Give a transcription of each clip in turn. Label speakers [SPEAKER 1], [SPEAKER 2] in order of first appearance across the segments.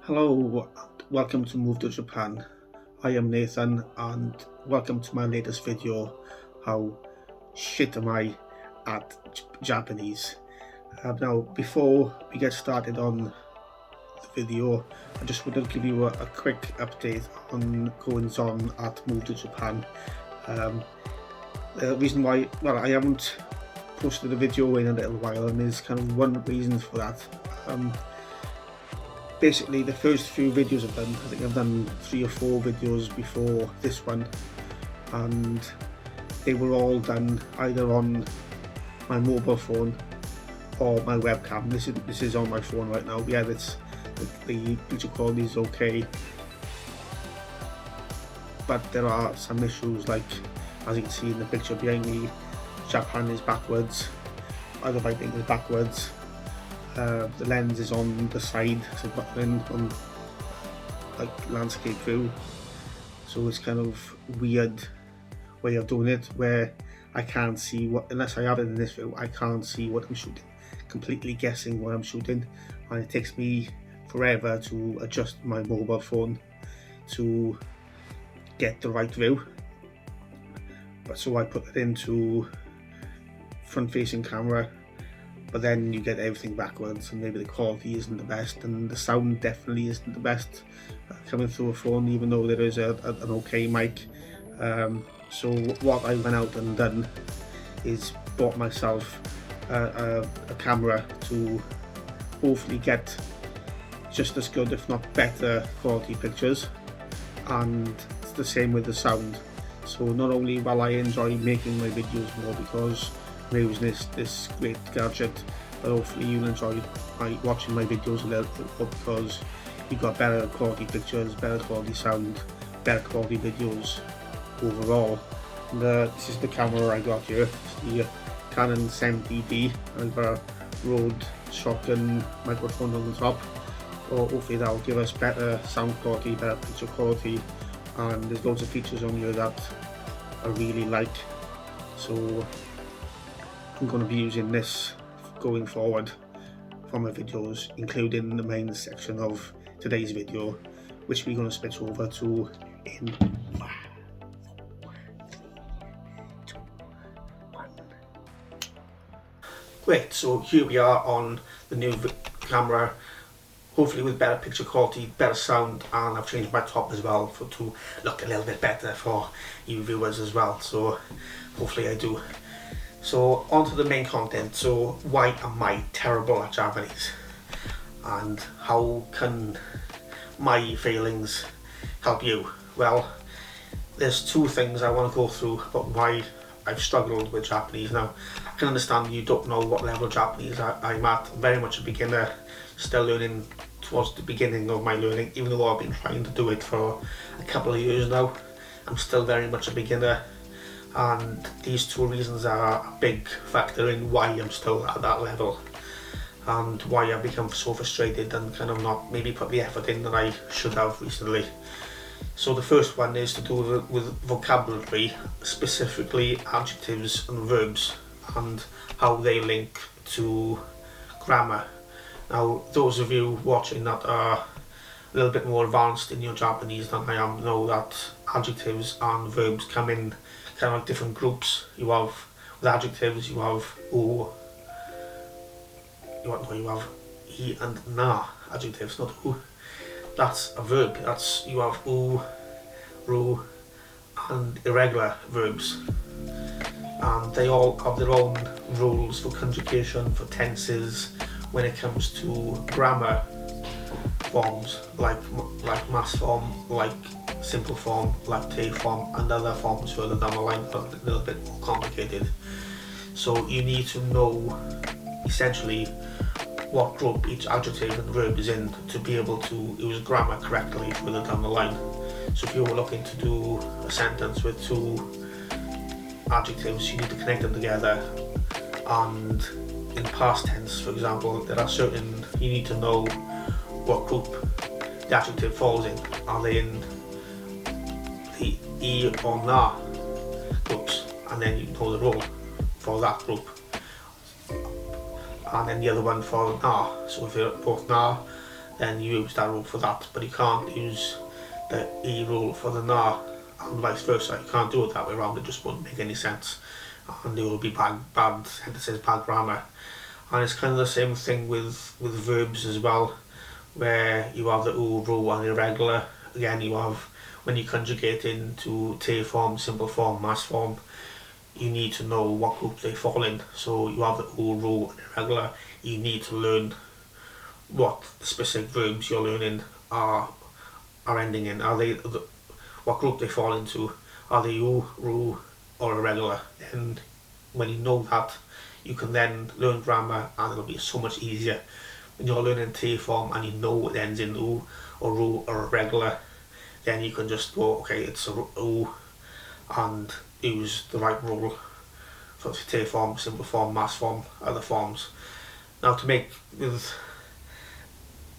[SPEAKER 1] Hello, welcome to Move to Japan. I am Nathan and welcome to my latest video, how shit am I at Japanese. Now, before we get started on the video, I just want to give you a quick update on goings on at Move to Japan. The reason why, I haven't posted a video in a little while, and there's kind of one reason for that. Basically, the first few videos I've done, I think I've done 3 or 4 videos before this one, and they were all done either on my mobile phone or my webcam. This is on my phone right now. Yeah, the picture quality is okay, but there are some issues, like as you can see in the picture behind me, Japan is backwards, either my thing is backwards. The lens is on the side, so on like landscape view, so it's kind of weird way of doing it, where I can't see what, unless I have it in this view, I can't see what I'm shooting, completely guessing what I'm shooting, and it takes me forever to adjust my mobile phone to get the right view. But so I put it into front facing camera, but then you get everything backwards, and maybe the quality isn't the best, and the sound definitely isn't the best coming through a phone, even though there is an okay mic. So what I went out and done is bought myself a camera to hopefully get just as good, if not better, quality pictures, and it's the same with the sound. So not only will I enjoy making my videos more because I'm using this great gadget, but hopefully you'll enjoy watching my videos a little bit more, because you've got better quality pictures, better quality sound, better quality videos overall. And this is the camera I got here. It's the Canon 70D. I've got a Rode shotgun microphone on the top, so hopefully that'll give us better sound quality, better picture quality, and there's loads of features on here that I really like. So I'm going to be using this going forward for my videos, including the main section of today's video, which we're going to switch over to in 5, 4, 3, 2, 1. Great, so here we are on the new camera, hopefully with better picture quality, better sound, and I've changed my top as well to look a little bit better for you viewers as well, so hopefully I do. So on to the main content. So why am I terrible at Japanese, and how can my failings help you? Well, there's 2 things I want to go through about why I've struggled with Japanese. Now, I can understand you don't know what level of Japanese I'm at. I'm very much a beginner, still learning towards the beginning of my learning, even though I've been trying to do it for a couple of years now. I'm still very much a beginner, and these 2 reasons are a big factor in why I'm still at that level, and why I've become so frustrated and kind of not maybe put the effort in that I should have recently. So the first one is to do with vocabulary, specifically adjectives and verbs, and how they link to grammar. Now, those of you watching that are a little bit more advanced in your Japanese than I am know that adjectives and verbs come in kind of like different groups. You have, with adjectives, you have o, you have e and na adjectives, not u. That's a verb. That's, you have u, ru, and irregular verbs, and they all have their own rules for conjugation, for tenses, when it comes to grammar forms, like mass form, like simple form, like te form, and other forms further down the line that are a little bit more complicated. So you need to know essentially what group each adjective and verb is in to be able to use grammar correctly further down the line. So if you were looking to do a sentence with 2 adjectives, you need to connect them together, and in past tense, for example, there are certain, you need to know what group the adjective falls in. Are they in the e or na groups? And then you know the rule for that group, and then the other one for na. So if they're both na, then you use that rule for that, but you can't use the E rule for the na, and vice versa. You can't do it that way around, it just wouldn't make any sense, and it will be bad sentences, bad grammar. And it's kind of the same thing with verbs as well, where you have the oo, ru and irregular. Again, you have, when you conjugate into te form, simple form, mass form, you need to know what group they fall in. So you have the oo, ru and irregular. You need to learn what the specific verbs you're learning are ending in. Are they, what group they fall into? Are they oo, ru or irregular? And when you know that, you can then learn grammar, and it'll be so much easier. When you're learning te form and you know it ends in oo or ru or irregular, then you can just go, okay, it's a oo, and use the right rule for te form, simple form, mass form, other forms. Now, to make with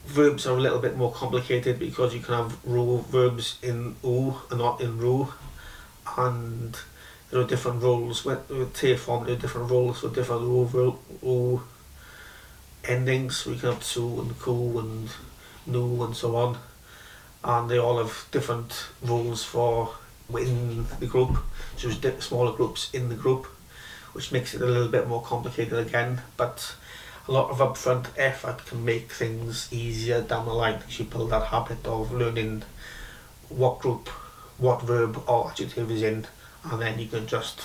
[SPEAKER 1] verbs are a little bit more complicated, because you can have ru verbs in oo and not in ru, and there are different rules with te form. There are different rules for different ru endings. We can have tu and ku and nu and so on, and they all have different rules for within the group. So there's smaller groups in the group, which makes it a little bit more complicated again. But a lot of upfront effort can make things easier down the line, because you build that habit of learning what group, what verb or adjective is in, and then you can just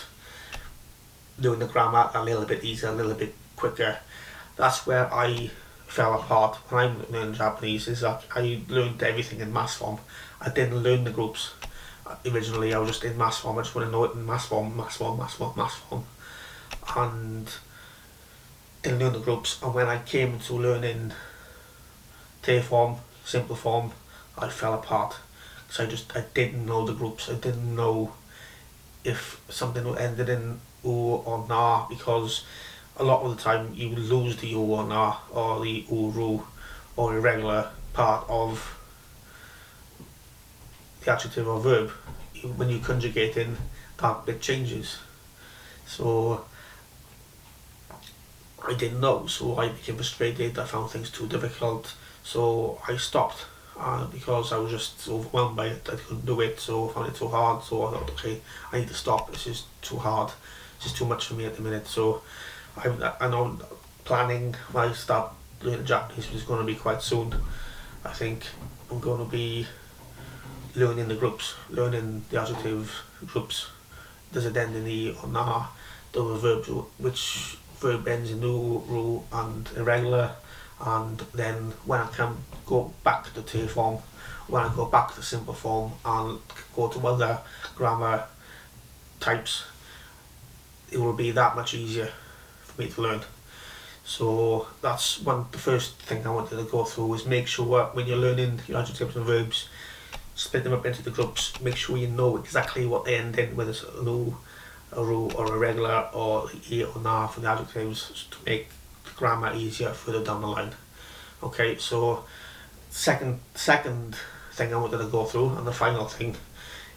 [SPEAKER 1] learn the grammar a little bit easier, a little bit quicker. That's where I fell apart when I learned Japanese, is that I learned everything in mass form. I didn't learn the groups. Originally I was just in mass form. I just want to know it in mass form, and didn't learn the groups. And when I came to learning te form, simple form, I fell apart, because I didn't know the groups. I didn't know if something ended in oo or na, because a lot of the time you lose the oo or na, or the oo, ru or irregular part of the adjective or verb. When you conjugate in, that bit changes. So I didn't know, so I became frustrated. I found things too difficult, so I stopped, because I was just overwhelmed by it. I couldn't do it, so I found it too hard. So I thought, okay, I need to stop. This is too hard. This is too much for me at the minute. So I know planning when I start learning Japanese, which is going to be quite soon. I think I'm going to be learning the groups, learning the adjective groups. Does it end in e or na? The verbs, which verb ends in oo, ru and irregular. And then when I can go back to te form, when I go back to simple form and go to other grammar types, it will be that much easier for me to learn. So that's the first thing I wanted to go through, is make sure when you're learning your adjectives and verbs, split them up into the groups. Make sure you know exactly what they end in, whether it's an oo, a ru or irregular, or e or na for the adjectives, to make the grammar easier further down the line. Okay, so second thing I wanted to go through, and the final thing,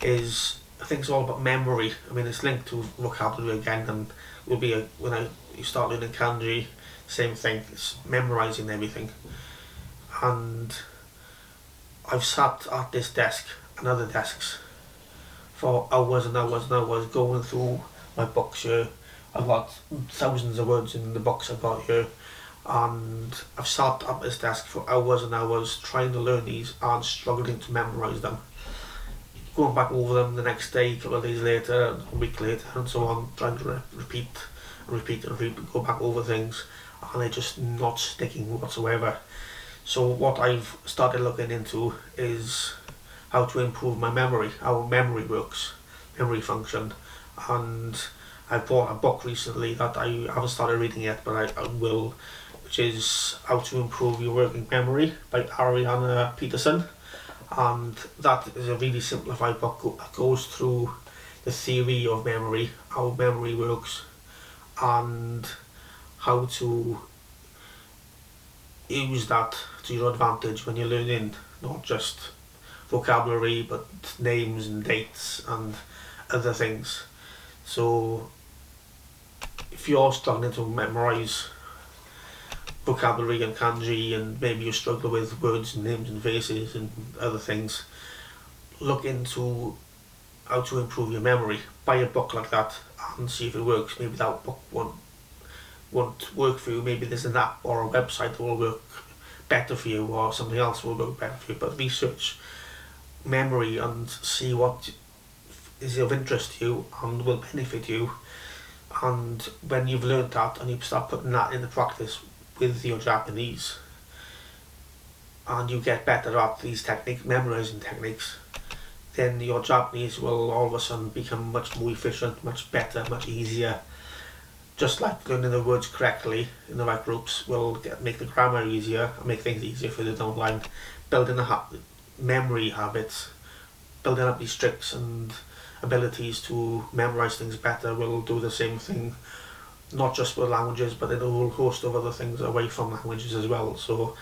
[SPEAKER 1] is I think it's all about memory. I mean, it's linked to vocabulary again, and will be when you start learning kanji, same thing. It's memorizing everything. And I've sat at this desk and other desks for hours and hours and hours going through my books here. I've got thousands of words in the books I've got here, and I've sat at this desk for hours and hours trying to learn these and struggling to memorise them. Going back over them the next day, a couple of days later, a week later, and so on, trying to repeat, go back over things, and they're just not sticking whatsoever. So what I've started looking into is how to improve my memory, how memory works, memory function. And I bought a book recently that I haven't started reading yet, but I will, which is How to Improve Your Working Memory by Ariana Peterson. And that is a really simplified book that goes through the theory of memory, how memory works, and how to use that to your advantage when you're learning not just vocabulary but names and dates and other things. So if you're struggling to memorise vocabulary and kanji, and maybe you struggle with words and names and faces and other things, look into how to improve your memory. Buy a book like that and see if it works. Maybe that book won't work for you. Maybe there's an app or a website that will work better for you, or something else will work better for you. But research memory and see what is of interest to you and will benefit you. And when you've learned that and you start putting that into practice with your Japanese, and you get better at these memorizing techniques, then your Japanese will all of a sudden become much more efficient, much better, much easier. Just like learning the words correctly in the right groups will make the grammar easier and make things easier for you down the line. Building memory habits, building up these tricks and abilities to memorize things better will do the same thing, not just with languages, but in a whole host of other things away from languages as well. So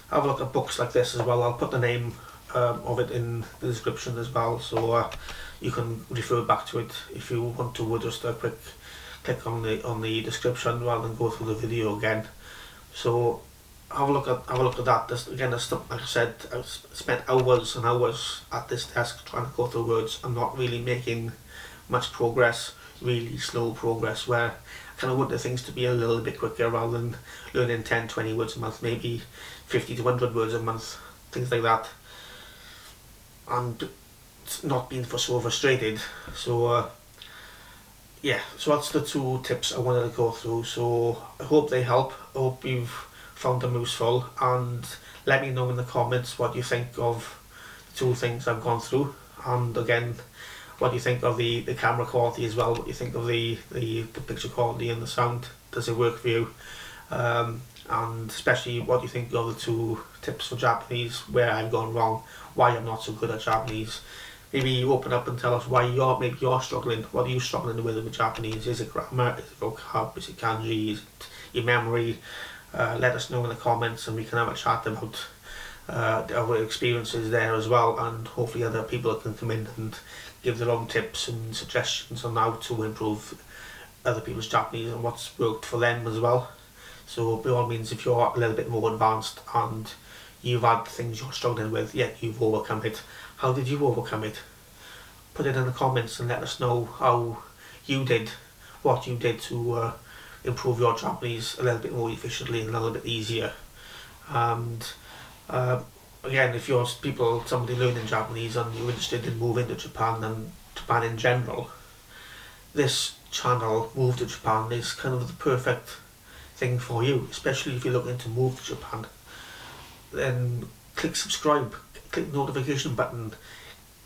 [SPEAKER 1] have a look at books like this as well. I'll put the name of it in the description as well, so you can refer back to it if you want to. Just a quick click on the description rather than go through the video again. So have a look at that. This, again, like I said, I've spent hours and hours at this desk trying to go through words. I'm not really making much progress, really slow progress, where I kind of want the things to be a little bit quicker rather than learning 10-20 words a month, maybe 50 to 100 words a month, things like that. And not being so frustrated. So yeah, so that's the 2 tips I wanted to go through. So I hope they help. I hope you've found them useful, and let me know in the comments what you think of the 2 things I've gone through, and again, what you think of the camera quality as well, what you think of the picture quality and the sound. Does it work for you? And especially what you think of the 2 tips for Japanese, where I've gone wrong, why I'm not so good at Japanese. Maybe open up and tell us why you're struggling. What are you struggling with Japanese? Is it grammar? Is it vocab? Is it kanji? Is it your memory? Let us know in the comments, and we can have a chat about our experiences there as well, and hopefully other people can come in and give their own tips and suggestions on how to improve other people's Japanese and what's worked for them as well. So by all means, if you're a little bit more advanced and you've had things you're struggling with, yet you've overcome it, how did you overcome it? Put it in the comments and let us know how you did, what you did to improve your Japanese a little bit more efficiently and a little bit easier. And again, if you're somebody learning Japanese and you're interested in moving to Japan and Japan in general, this channel, Move to Japan, is kind of the perfect thing for you, especially if you're looking to move to Japan. Then click subscribe, click the notification button,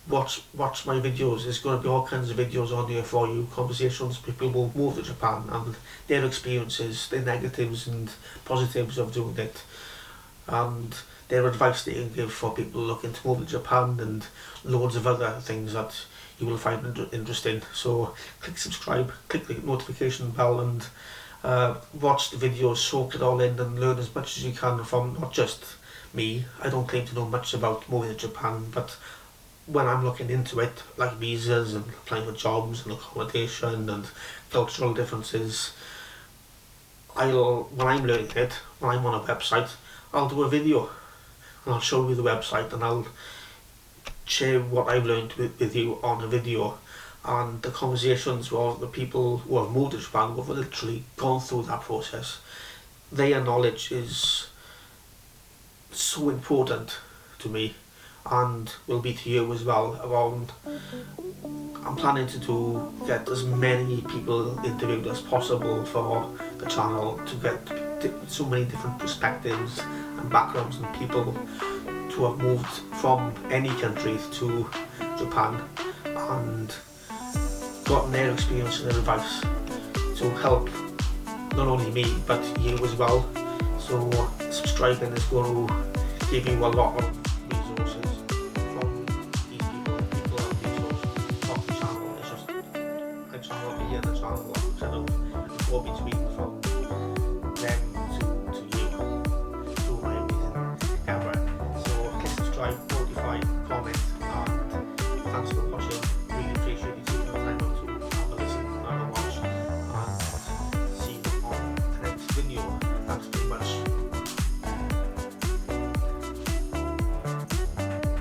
[SPEAKER 1] watch my videos. There's going to be all kinds of videos on here for you, conversations with people who move to Japan and their experiences, their negatives and positives of doing it, and their advice they can give for people looking to move to Japan, and loads of other things that you will find interesting. So click subscribe, click the notification bell, and watch the videos, soak it all in and learn as much as you can from not just me. I don't claim to know much about moving to Japan, but when I'm looking into it, like visas and applying for jobs and accommodation and cultural differences, when I'm learning it, when I'm on a website, I'll do a video and I'll show you the website and I'll share what I've learned with you on a video. And the conversations with the people who have moved to Japan, who have literally gone through that process, their knowledge is so important to me, and will be to you as well. I'm planning to get as many people interviewed as possible for the channel, to get so many different perspectives and backgrounds and people to have moved from any country to Japan and gotten their experience and advice to help not only me but you as well. So subscribing is going to give you a lot of resources from these people have resources off the channel. It's just a channel over here and a channel kind of go between